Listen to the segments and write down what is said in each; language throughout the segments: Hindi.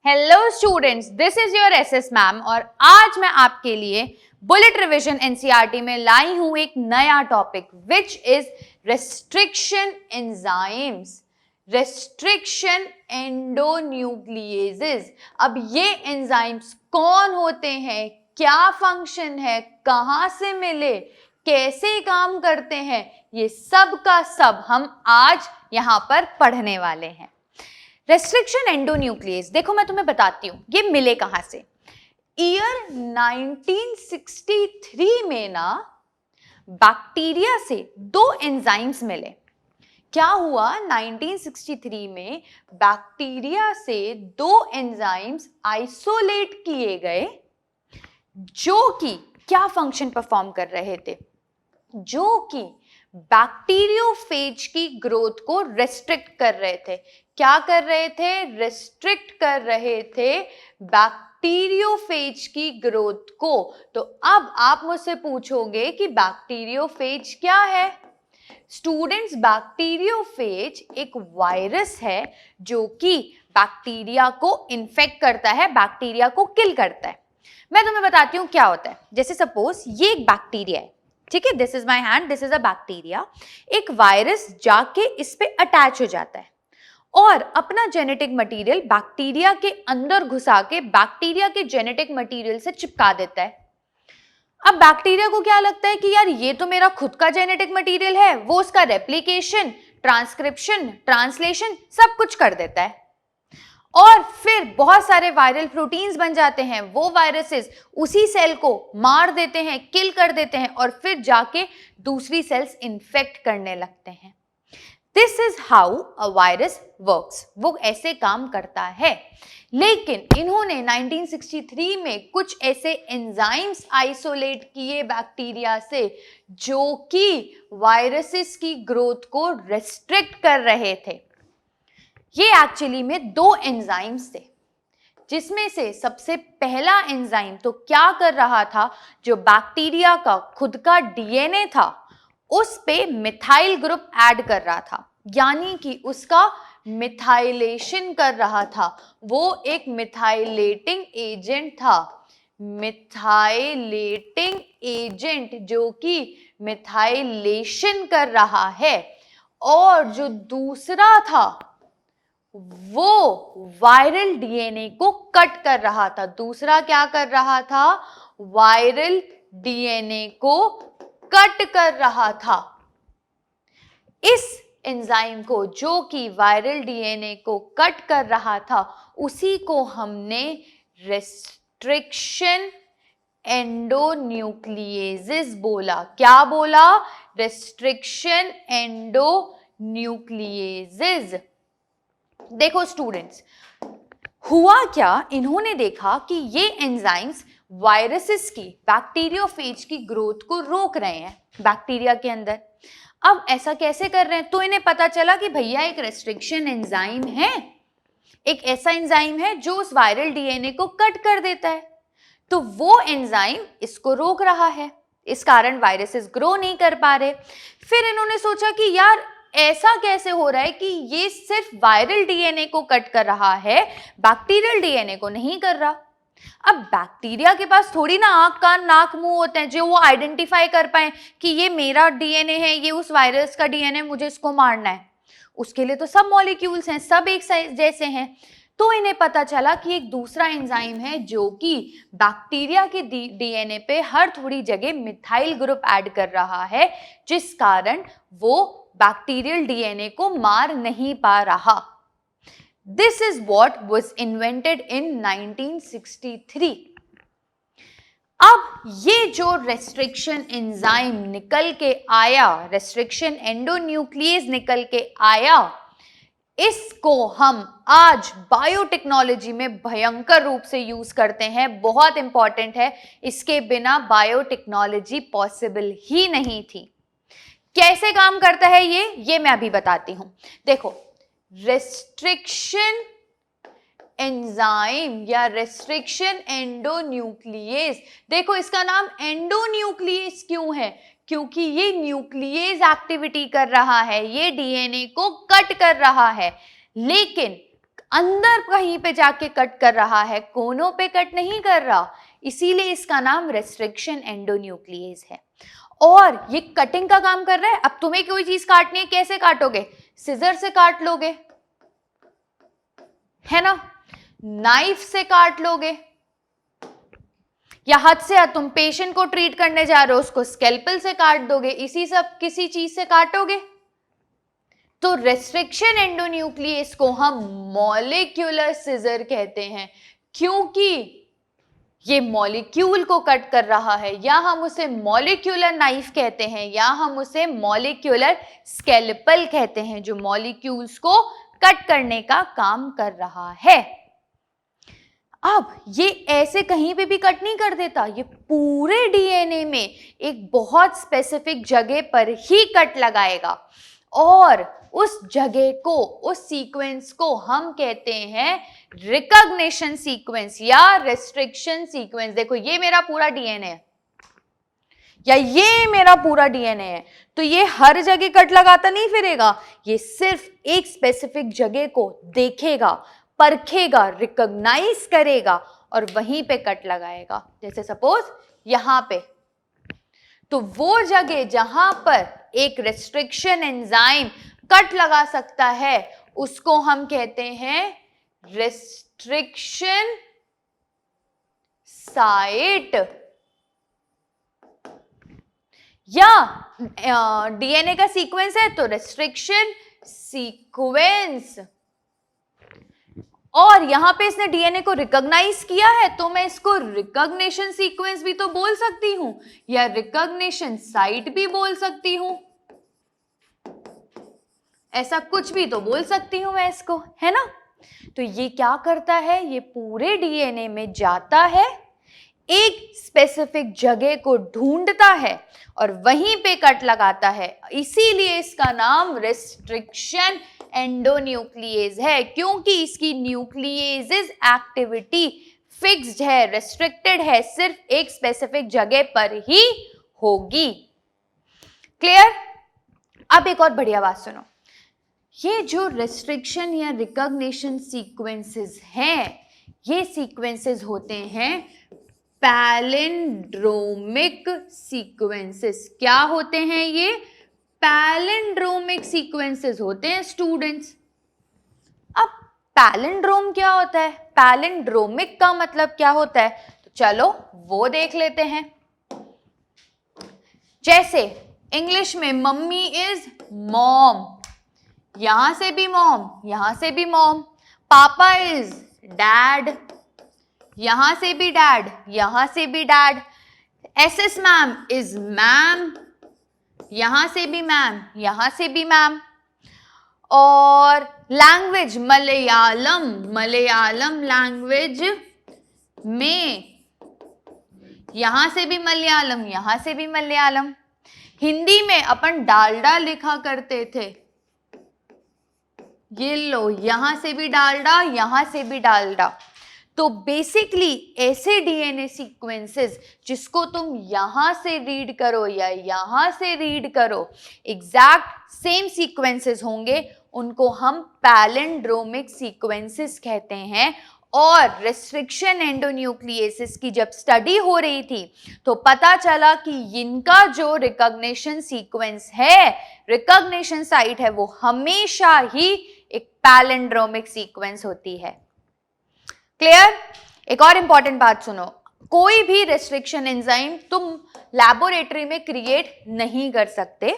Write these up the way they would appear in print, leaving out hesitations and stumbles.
Hello students, this is your SS ma'am और आज मैं आपके लिए बुलेट रिवीजन एनसीईआरटी में लाई हूं एक नया topic which is restriction enzymes, restriction endonucleases. अब ये एंजाइम्स कौन होते हैं, क्या फंक्शन है, कहां से मिले, कैसे काम करते हैं, ये सब का सब हम आज यहां पर पढ़ने वाले हैं। रेस्ट्रिक्शन एंडोन्यूक्लियस, देखो मैं तुम्हें बताती हूं ये मिले कहां से। ईयर 1963 में ना बैक्टीरिया से दो एंजाइम्स मिले। क्या हुआ, 1963 में बैक्टीरिया से दो एंजाइम्स आइसोलेट किए गए जो कि क्या फंक्शन परफॉर्म कर रहे थे, जो कि बैक्टीरियोफेज की ग्रोथ को रेस्ट्रिक्ट कर रहे थे। क्या कर रहे थे? रेस्ट्रिक्ट कर रहे थे बैक्टीरियोफेज की ग्रोथ को। तो अब आप मुझसे पूछोगे कि बैक्टीरियोफेज क्या है? स्टूडेंट्स, बैक्टीरियोफेज एक वायरस है जो कि बैक्टीरिया को इन्फेक्ट करता है, बैक्टीरिया को किल करता है। मैं तुम्हें बताती हूं क्या होता है। जैसे सपोज ये एक बैक्टीरिया है, ठीक है, this is my hand, this is a bacteria. एक वायरस जाके इस पे अटैच हो जाता है और अपना जेनेटिक मटेरियल बैक्टीरिया के अंदर घुसा के बैक्टीरिया के जेनेटिक मटेरियल से चिपका देता है। अब बैक्टीरिया को क्या लगता है कि यार ये तो मेरा खुद का जेनेटिक मटेरियल है, वो उसका रेप्लिकेशन, ट्रांसक्रिप्शन, ट्रांसलेशन सब कुछ कर देता है और फिर बहुत सारे वायरल प्रोटीन्स बन जाते हैं। वो वायरसेस उसी सेल को मार देते हैं, किल कर देते हैं और फिर जाके दूसरी सेल्स इन्फेक्ट करने लगते हैं। This is how a virus works, वो ऐसे काम करता है। लेकिन इन्होंने 1963 में कुछ ऐसे एंजाइम्स आइसोलेट किए बैक्टीरिया से जो कि वायरसेस की ग्रोथ को रेस्ट्रिक्ट कर रहे थे। ये एक्चुअली में दो एंजाइम्स थे, जिसमें से सबसे पहला एंजाइम तो क्या कर रहा था, जो बैक्टीरिया का खुद का डीएनए था उस पे मिथाइल ग्रुप ऐड कर रहा था, यानी कि उसका मिथाइलेशन कर रहा था। वो एक मिथाइलेटिंग एजेंट था, मिथाइलेटिंग एजेंट जो कि मिथाइलेशन कर रहा है। और जो दूसरा था वो वायरल डीएनए को कट कर रहा था। दूसरा क्या कर रहा था? वायरल डीएनए को कट कर रहा था। इस एंजाइम को जो कि वायरल डीएनए को कट कर रहा था उसी को हमने रेस्ट्रिक्शन एंडोन्यूक्लिएजेस बोला। क्या बोला? रेस्ट्रिक्शन एंडोन्यूक्लिएजेस। देखो स्टूडेंट्स, हुआ क्या, इन्होंने देखा कि ये एंजाइम्स वायरसेस की बैक्टीरियोफेज की ग्रोथ को रोक रहे हैं बैक्टीरिया के अंदर। अब ऐसा कैसे कर रहे हैं? तो इन्हें पता चला कि भैया एक रेस्ट्रिक्शन एंजाइम है, एक ऐसा एंजाइम है जो उस वायरल डीएनए को कट कर देता है। तो वो एंजाइम इसको रोक रहा है, इस कारण वायरसेस ग्रो नहीं कर पा रहे। फिर इन्होंने सोचा कि यार ऐसा कैसे हो रहा है कि ये सिर्फ वायरल डीएनए को कट कर रहा है, बैक्टीरियल डीएनए को नहीं कर रहा। अब बैक्टीरिया के पास थोड़ी ना आंख, कान, नाक, मुंह होते हैं जो वो आइडेंटिफाई कर पाए कि ये मेरा डीएनए है, ये उस वायरस का डीएनए, मुझे इसको मारना है। उसके लिए तो सब मॉलिक्यूल्स हैं, सब एक जैसे हैं। तो इन्हें पता चला कि एक दूसरा एंजाइम है जो कि बैक्टीरिया के डीएनए पे हर थोड़ी जगह मिथाइल ग्रुप ऐड कर रहा है, जिस कारण वो बैक्टीरियल डीएनए को मार नहीं पा रहा। This is what was invented in 1963. अब ये जो रेस्ट्रिक्शन एंजाइम निकल के आया, रेस्ट्रिक्शन एंडोन्यूक्लियस निकल के आया, इसको हम आज बायोटेक्नोलॉजी में भयंकर रूप से यूज करते हैं। बहुत इंपॉर्टेंट है, इसके बिना बायोटेक्नोलॉजी पॉसिबल ही नहीं थी। कैसे काम करता है ये मैं अभी बताती हूं। देखो, रेस्ट्रिक्शन एंजाइम या रेस्ट्रिक्शन एंडोन्यूक्लियस, देखो इसका नाम एंडोन्यूक्लियस क्यों है? क्योंकि ये न्यूक्लियस एक्टिविटी कर रहा है, ये डीएनए को कट कर रहा है, लेकिन अंदर कहीं पे जाके कट कर रहा है, कोनों पे कट नहीं कर रहा, इसीलिए इसका नाम रेस्ट्रिक्शन एंडोन्यूक्लिएज है। और ये कटिंग का काम कर रहा है। अब तुम्हें कोई चीज काटनी है, कैसे काटोगे? सिजर से काट लोगे, है ना, नाइफ से काट लोगे, या हद से हद तुम पेशेंट को ट्रीट करने जा रहे हो, उसको स्केल्पल से काट दोगे, इसी सब किसी चीज से काटोगे। तो रेस्ट्रिक्शन एंडोन्यूक्लियस को हम मॉलिक्यूलर सिजर कहते हैं, क्योंकि ये मॉलिक्यूल को कट कर रहा है, या हम उसे मॉलिक्यूलर नाइफ कहते हैं, या हम उसे मॉलिक्यूलर स्केल्पल कहते हैं, जो मॉलिक्यूल्स को कट करने का काम कर रहा है। अब ये ऐसे कहीं पे भी कट नहीं कर देता, ये पूरे डीएनए में एक बहुत स्पेसिफिक जगह पर ही कट लगाएगा, और उस जगह को, उस सीक्वेंस को हम कहते हैं रिकॉग्निशन सीक्वेंस या रेस्ट्रिक्शन सीक्वेंस। देखो ये मेरा पूरा डीएनए है, या ये मेरा पूरा डीएनए है, तो ये हर जगह कट लगाता नहीं फिरेगा, ये सिर्फ एक स्पेसिफिक जगह को देखेगा, परखेगा, रिकॉग्नाइज करेगा और वहीं पे कट लगाएगा। जैसे सपोज यहां पे, तो वो जगह जहां पर एक रेस्ट्रिक्शन एंजाइम कट लगा सकता है उसको हम कहते हैं रेस्ट्रिक्शन साइट, या डीएनए का सीक्वेंस है तो रेस्ट्रिक्शन सीक्वेंस। और यहां पे इसने डीएनए को रिकॉग्नाइज किया है तो मैं इसको रिकॉग्निशन सीक्वेंस भी तो बोल सकती हूं, या रिकॉग्निशन साइट भी बोल सकती हूं, ऐसा कुछ भी तो बोल सकती हूं मैं इसको, है ना। तो ये क्या करता है, ये पूरे डीएनए में जाता है, एक स्पेसिफिक जगह को ढूंढता है और वहीं पे कट लगाता है, इसीलिए इसका नाम रेस्ट्रिक्शन एंडोन्यूक्लिएज है, क्योंकि इसकी न्यूक्लिएजेस एक्टिविटी फिक्स्ड है, रेस्ट्रिक्टेड है, सिर्फ एक स्पेसिफिक जगह पर ही होगी। क्लियर? अब एक और बढ़िया बात सुनो, ये जो रेस्ट्रिक्शन या रिकॉग्निशन सीक्वेंसेस हैं, ये सीक्वेंसेस होते हैं पैलिंड्रोमिक सीक्वेंसेस। क्या होते हैं ये? पैलिंड्रोमिक सीक्वेंसेस होते हैं स्टूडेंट्स। अब पैलिंड्रोम क्या होता है, पैलिंड्रोमिक का मतलब क्या होता है, तो चलो वो देख लेते हैं। जैसे इंग्लिश में मम्मी इज मॉम, यहां से भी मॉम, यहां से भी मॉम। पापा इज डैड, यहां से भी डैड, यहां से भी dad. SS ma'am is ma'am, यहां से भी मैम, यहां से भी मैम। और लैंग्वेज मलयालम, मलयालम लैंग्वेज में यहां से भी मलयालम, यहां से भी मलयालम। हिंदी में अपन डालडा लिखा करते थे, ये लो, यहां से भी डालडा, यहां से भी डालडा। तो बेसिकली ऐसे डीएनए सीक्वेंसेस जिसको तुम यहां से रीड करो या यहां से रीड करो, एग्जैक्ट सेम सीक्वेंसेस होंगे, उनको हम पैलिंड्रोमिक सीक्वेंसेस कहते हैं। और रेस्ट्रिक्शन एंडोन्यूक्लिएसिस की जब स्टडी हो रही थी तो पता चला कि इनका जो रिकॉग्निशन सीक्वेंस है, रिकॉग्निशन साइट है, वो हमेशा ही एक पैलिंड्रोमिक सीक्वेंस होती है। क्लियर? एक और इंपॉर्टेंट बात सुनो, कोई भी रेस्ट्रिक्शन एंजाइम तुम लैबोरेटरी में क्रिएट नहीं कर सकते।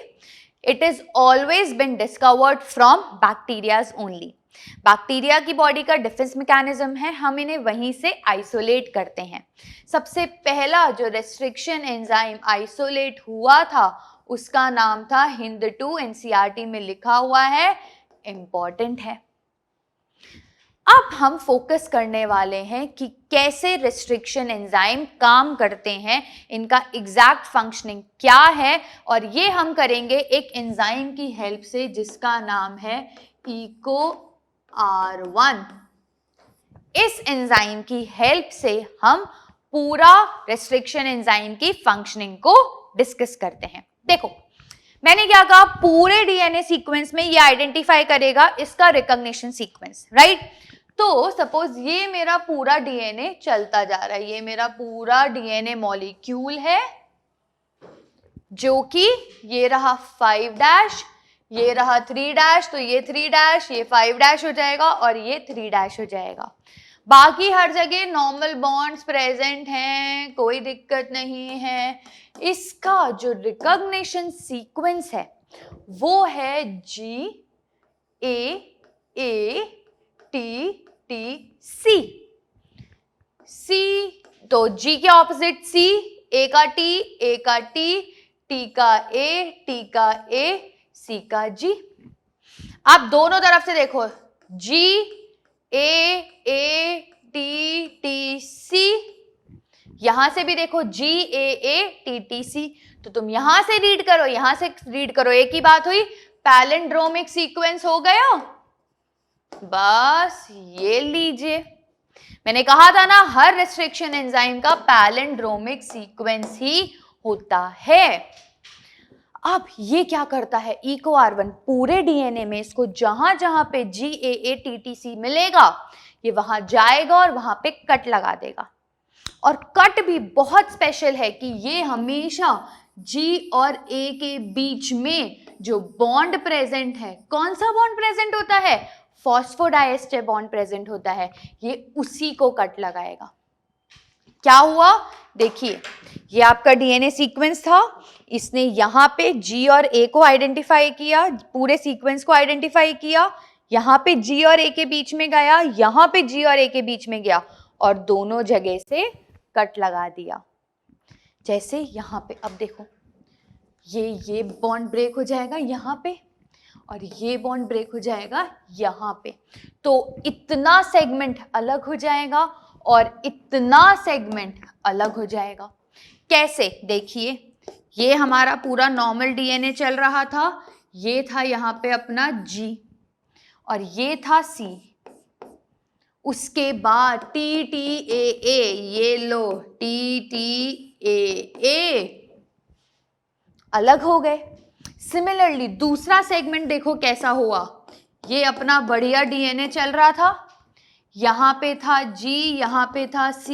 It is always been discovered from bacterias only. Bacteria की बॉडी का डिफेंस मैकेनिज्म है, हम इन्हें वहीं से आइसोलेट करते हैं। सबसे पहला जो रेस्ट्रिक्शन एंजाइम आइसोलेट हुआ था उसका नाम था हिंद2, एनसीईआरटी में लिखा हुआ है, इंपॉर्टेंट है। अब हम फोकस करने वाले हैं कि कैसे रेस्ट्रिक्शन एंजाइम काम करते हैं, इनका एग्जैक्ट फंक्शनिंग क्या है, और ये हम करेंगे एक एंजाइम की हेल्प से जिसका नाम है EcoR1। इस एंजाइम की हेल्प से हम पूरा रेस्ट्रिक्शन एंजाइम की फंक्शनिंग को डिस्कस करते हैं। देखो मैंने क्या कहा, पूरे डीएनए सीक्वेंस में ये आइडेंटिफाई करेगा इसका रिकॉग्निशन सीक्वेंस, राइट। तो सपोज ये मेरा पूरा डीएनए चलता जा रहा है, ये मेरा पूरा डीएनए मॉलिक्यूल है जो कि ये रहा 5' ये रहा 3', तो ये 3', ये 5' हो जाएगा और ये 3' हो जाएगा। बाकी हर जगह नॉर्मल बॉन्ड्स प्रेजेंट हैं, कोई दिक्कत नहीं है। इसका जो रिकॉग्निशन सीक्वेंस है वो है GAATTC। C तो G के ऑपोजिट C, A का T, A का T, T का A, T का A, C का G। आप दोनों तरफ से देखो, G A A T T C, यहां से भी देखो G A A T T C। तो तुम यहां से रीड करो, यहां से रीड करो, एक ही बात हुई, पैलिंड्रोमिक सीक्वेंस हो गया। बस ये लीजिए, मैंने कहा था ना हर रेस्ट्रिक्शन एंजाइम का पैलिंड्रोमिक सीक्वेंस ही होता है। अब ये क्या करता है, EcoR1 पूरे डीएनए में इसको जहां जहां पे GAATTC मिलेगा ये वहां जाएगा और वहां पे कट लगा देगा। और कट भी बहुत स्पेशल है कि ये हमेशा G और A के बीच में जो बॉन्ड प्रेजेंट है, कौन सा बॉन्ड प्रेजेंट होता है, फॉस्फोडाइएस्टर बॉन्ड प्रेजेंट होता है, ये उसी को कट लगाएगा। क्या हुआ देखिए, ये आपका डीएनए सीक्वेंस था, इसने यहां पे G और A को आइडेंटिफाई किया, पूरे सीक्वेंस को आइडेंटिफाई किया, यहां पे G और A के बीच में गया, यहां पे G और A के बीच में गया और दोनों जगह से कट लगा दिया। जैसे यहां पे अब देखो, ये बॉन्ड ब्रेक हो जाएगा यहां पे और ये बॉन्ड ब्रेक हो जाएगा यहां पे, तो इतना सेगमेंट अलग हो जाएगा और इतना सेगमेंट अलग हो जाएगा। कैसे देखिए, ये हमारा पूरा नॉर्मल डीएनए चल रहा था, ये था यहाँ पे अपना G और ये था C, उसके बाद TTAA, ये लो TTAA अलग हो गए। सिमिलरली दूसरा सेगमेंट देखो कैसा हुआ, ये अपना बढ़िया डीएनए चल रहा था, यहां पे था G, यहां पे था C,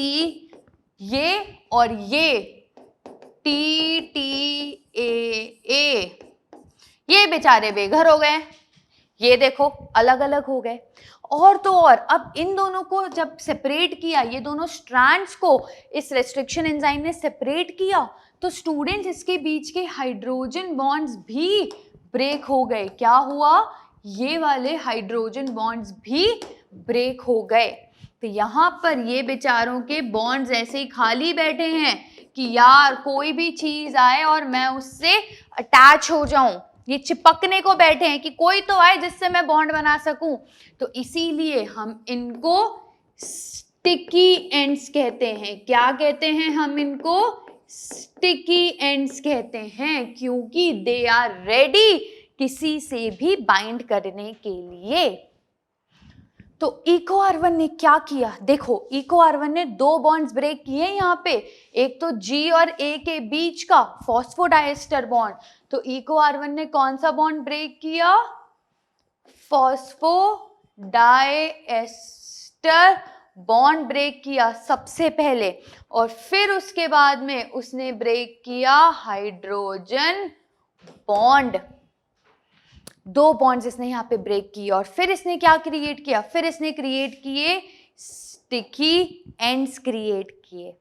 ये और ये TTAA, ये बेचारे बेघर हो गए, ये देखो अलग अलग हो गए। और तो और अब इन दोनों को जब सेपरेट किया, ये दोनों स्ट्रैंड्स को इस रेस्ट्रिक्शन एंजाइम ने सेपरेट किया, तो स्टूडेंट्स इसके बीच के हाइड्रोजन बॉन्ड्स भी ब्रेक हो गए। क्या हुआ, ये वाले हाइड्रोजन बॉन्ड्स भी ब्रेक हो गए। तो यहाँ पर ये बेचारों के बॉन्ड्स ऐसे ही खाली बैठे हैं कि यार कोई भी चीज आए और मैं उससे अटैच हो जाऊं, ये चिपकने को बैठे हैं कि कोई तो आए जिससे मैं बॉन्ड बना सकूं। तो इसीलिए हम इनको स्टिकी एंड्स कहते हैं। क्या कहते हैं हम इनको, स्टिकी एंड्स कहते हैं, क्योंकि दे आर रेडी किसी से भी बाइंड करने के लिए। तो EcoR1 ने क्या किया, देखो EcoR1 ने दो बॉन्ड्स ब्रेक किए यहाँ पे, एक तो G और A के बीच का फॉस्फोडाइएस्टर बॉन्ड, तो EcoR1 ने कौन सा बॉन्ड ब्रेक किया, फॉस्फोडाइएस्टर बॉन्ड ब्रेक किया सबसे पहले, और फिर उसके बाद में उसने ब्रेक किया हाइड्रोजन बॉन्ड। दो बॉन्ड्स इसने यहाँ पे ब्रेक किए और फिर इसने क्या क्रिएट किया, फिर इसने क्रिएट किए स्टिकी एंड्स क्रिएट किए।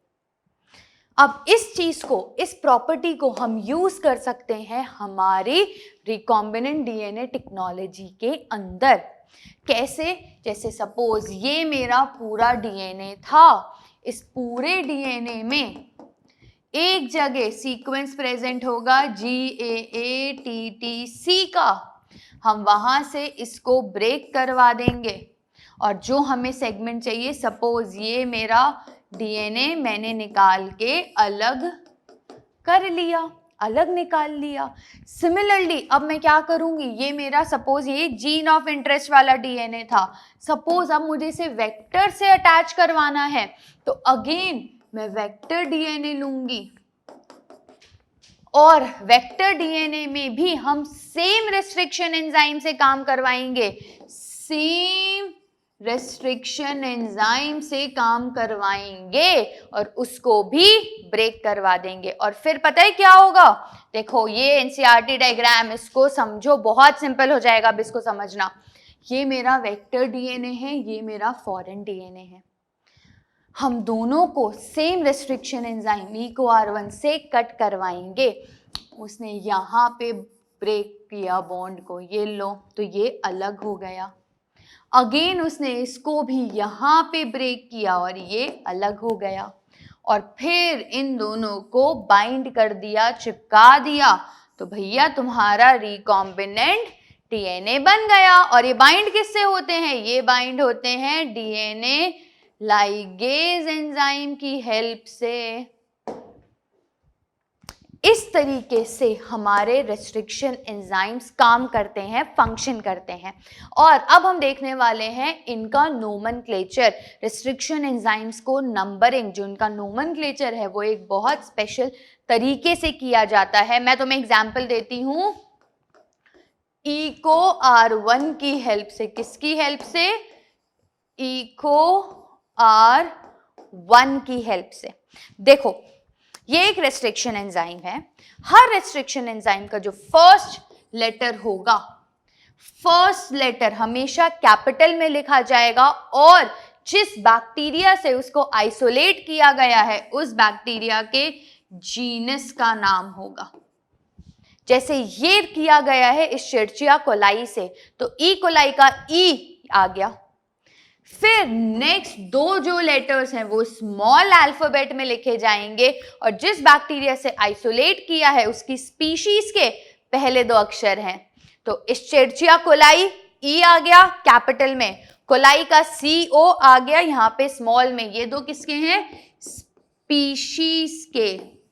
अब इस चीज को, इस प्रॉपर्टी को हम यूज कर सकते हैं हमारी रिकॉम्बिनेंट डीएनए टेक्नोलॉजी के अंदर। कैसे, जैसे सपोज ये मेरा पूरा डीएनए था, इस पूरे डीएनए में एक जगह सीक्वेंस प्रेजेंट होगा GAATTC का, हम वहां से इसको ब्रेक करवा देंगे और जो हमें सेगमेंट चाहिए, सपोज ये मेरा डीएनए मैंने निकाल के अलग कर लिया, अलग निकाल लिया। सिमिलरली अब मैं क्या करूंगी, ये मेरा सपोज ये जीन ऑफ इंटरेस्ट वाला डीएनए था, सपोज अब मुझे इसे वेक्टर से अटैच करवाना है, तो अगेन मैं वेक्टर डीएनए लूंगी और वेक्टर डीएनए में भी हम सेम रेस्ट्रिक्शन एंजाइम से काम करवाएंगे, सेम रेस्ट्रिक्शन एंजाइम से काम करवाएंगे और उसको भी ब्रेक करवा देंगे। और फिर पता है क्या होगा, देखो ये एनसीईआरटी डायग्राम, इसको समझो, बहुत सिंपल हो जाएगा अब इसको समझना। ये मेरा वेक्टर डीएनए है, ये मेरा फॉरेन डीएनए है। हम दोनों को सेम रेस्ट्रिक्शन एंजाइम EcoR1 से कट करवाएंगे। उसने यहाँ पे ब्रेक किया बॉन्ड को, ये लो, तो ये अलग हो गया। अगेन उसने इसको भी यहाँ पे ब्रेक किया और ये अलग हो गया। और फिर इन दोनों को बाइंड कर दिया, चिपका दिया, तो भैया तुम्हारा रिकॉम्बिनेंट डीएनए बन गया। और ये बाइंड किससे होते हैं, ये बाइंड होते हैं डीएनए लाइगेज एंजाइम की हेल्प से। इस तरीके से हमारे रेस्ट्रिक्शन एंजाइम्स काम करते हैं, फंक्शन करते हैं। और अब हम देखने वाले हैं इनका नोमेनक्लेचर। रेस्ट्रिक्शन एंजाइम्स को नंबरिंग, जो इनका नोमेनक्लेचर है, वो एक बहुत स्पेशल तरीके से किया जाता है। मैं तुम्हें एग्जांपल देती हूँ EcoR1 की हेल्प से। किसकी हेल्प से? EcoR1 की हेल्प से। देखो ये एक रेस्ट्रिक्शन एंजाइम है। हर रेस्ट्रिक्शन एंजाइम का जो फर्स्ट लेटर होगा, फर्स्ट लेटर हमेशा कैपिटल में लिखा जाएगा और जिस बैक्टीरिया से उसको आइसोलेट किया गया है उस बैक्टीरिया के जीनस का नाम होगा। जैसे ये किया गया है इश्चेरिचिया कोलाई से, तो ई कोलाई का ई आ गया। फिर नेक्स्ट दो जो लेटर्स हैं वो स्मॉल अल्फाबेट में लिखे जाएंगे और जिस बैक्टीरिया से आइसोलेट किया है उसकी स्पीशीज के पहले दो अक्षर हैं। तो इश्चेरिचिया कोलाई ई आ गया कैपिटल में, कोलाई का CO आ गया यहाँ पे स्मॉल में। ये दो किसके हैं? स्पीशीज के।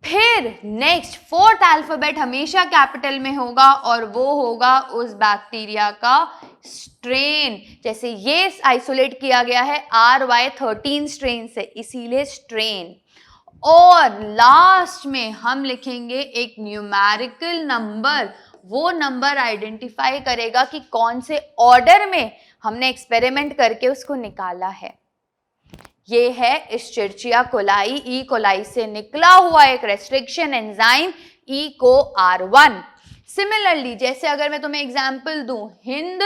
फिर नेक्स्ट फोर्थ अल्फाबेट हमेशा कैपिटल में होगा और वो होगा उस बैक्टीरिया का स्ट्रेन। जैसे ये आइसोलेट किया गया है RY13 स्ट्रेन से, इसीलिए स्ट्रेन। और लास्ट में हम लिखेंगे एक न्यूमेरिकल नंबर। वो नंबर आइडेंटिफाई करेगा कि कौन से ऑर्डर में हमने एक्सपेरिमेंट करके उसको निकाला है। ये है इश्चेरिचिया कोलाई, ई कोलाई से निकला हुआ एक रेस्ट्रिक्शन एंजाइम EcoR1। सिमिलरली जैसे अगर मैं तुम्हें एग्जांपल दूं हिंद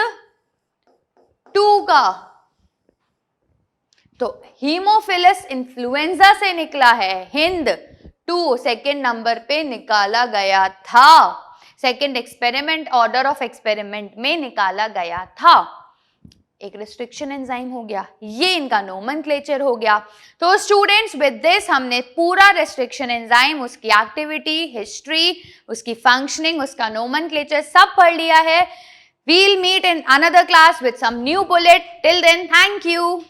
2 का, तो हीमोफिलस इन्फ्लुएंजा से निकला है हिंद 2, सेकेंड नंबर पे निकाला गया था, second experiment order of experiment में निकाला गया था। एक रेस्ट्रिक्शन एंजाइम हो गया, ये इनका नोमेनक्लेचर हो गया। तो स्टूडेंट्स विद दिस हमने पूरा रेस्ट्रिक्शन एंजाइम, उसकी एक्टिविटी, हिस्ट्री, उसकी फंक्शनिंग, उसका नोमेनक्लेचर सब पढ़ लिया है। We'll meet in another class with some new bullet. Till then, thank you.